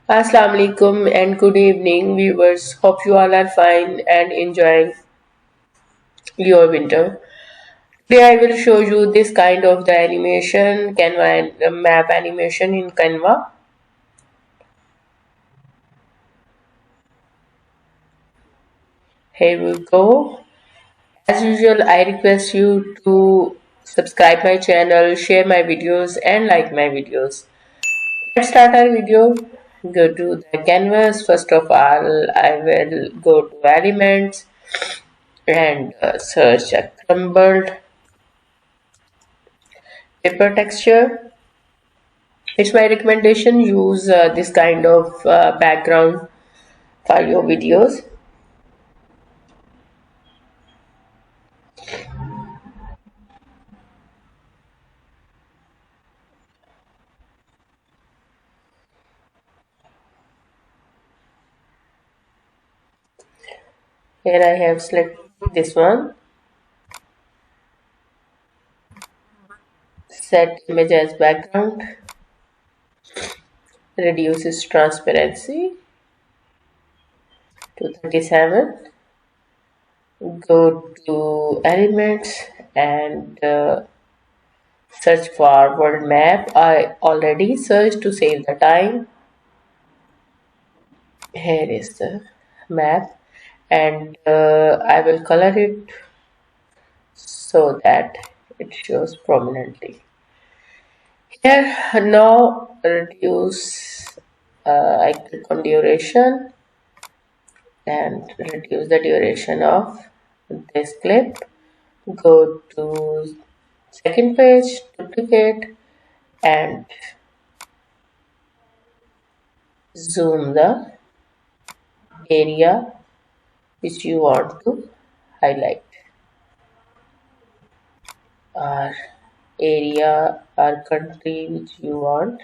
Assalamu alaikum and good evening, viewers. Hope you all are fine and enjoying your winter. Today, I will show you this kind of the animation, Canva map animation in Canva. Here we go. As usual, I request you to subscribe my channel, share my videos, and like my videos. Let's start our video. Go to the canvas. First of all, I will go to elements and search a crumbled paper texture. It's my recommendation use this kind of background for your videos. Here I have selected this one, set image as background, reduces transparency to 37, go to elements and search for world map. I already searched to save the time. Here is the map and I will color it so that it shows prominently. Here now reduce, I click on duration and reduce the duration of this clip. Go to second page, duplicate and zoom the area which you want to highlight, or area or country which you want.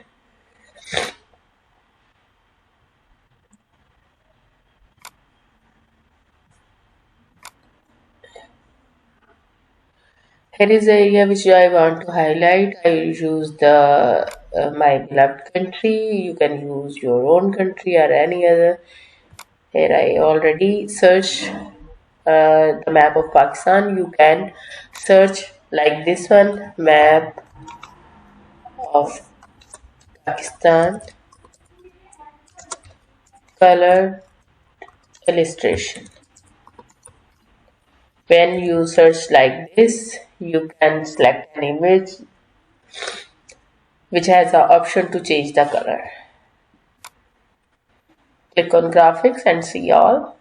Here is the area which I want to highlight. I will use the my beloved country. You can use your own country or any other. Here I already search the map of Pakistan. You can search like this one, map of Pakistan, color illustration. When you search like this, you can select an image which has the option to change the color. Click on graphics and see all.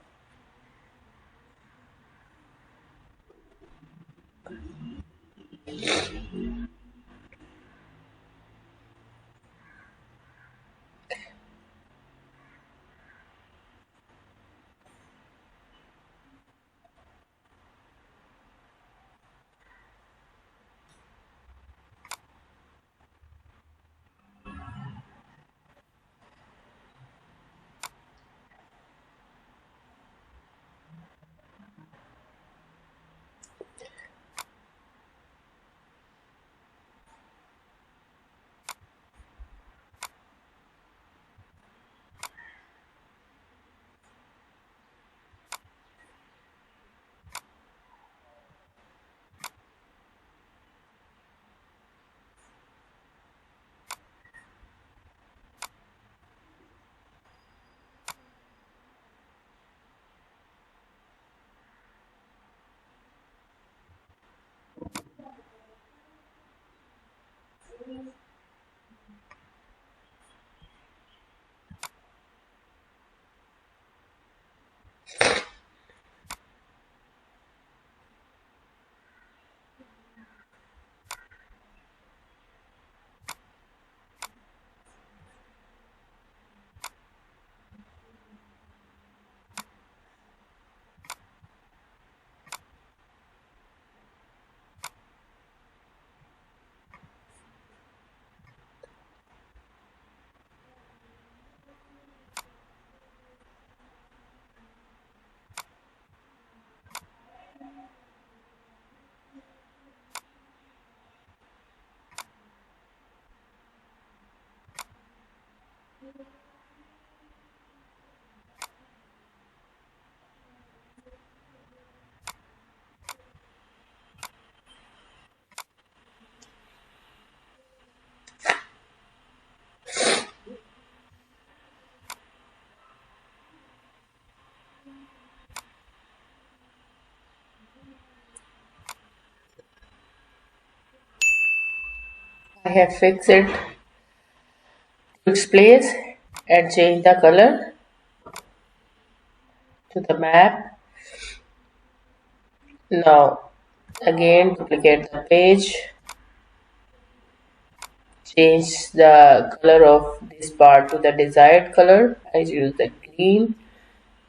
have fixed it to its place and change the color to the map. Now again duplicate the page, change the color of this part to the desired color. I use the green,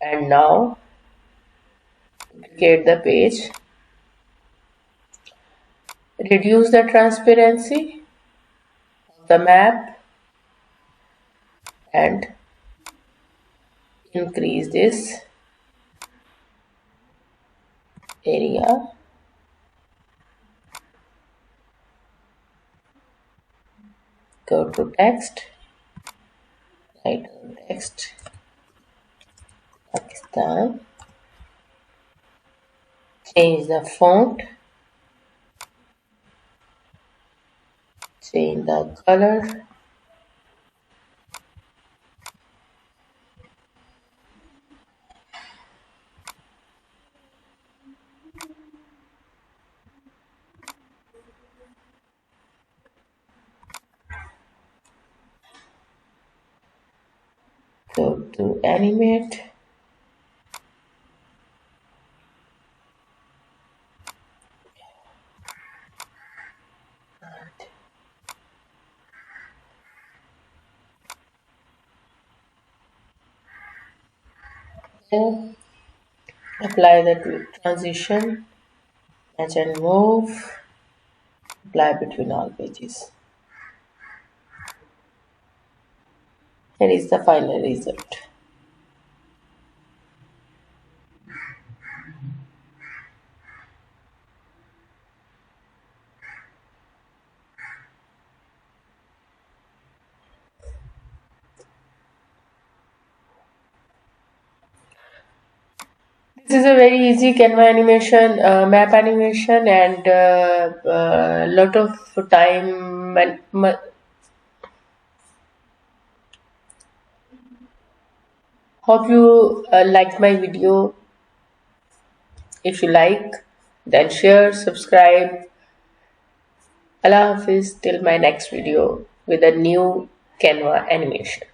and now duplicate the page, reduce the transparency of the map and increase this area. Go to text, write text Pakistan, change the font, change the color, go to animate, then apply the transition, match and move, apply between all pages. Here is the final result. This is a very easy Canva animation, map animation, and lot of time and hope you liked my video. If you like, then share, subscribe. Allah Hafiz till my next video with a new Canva animation.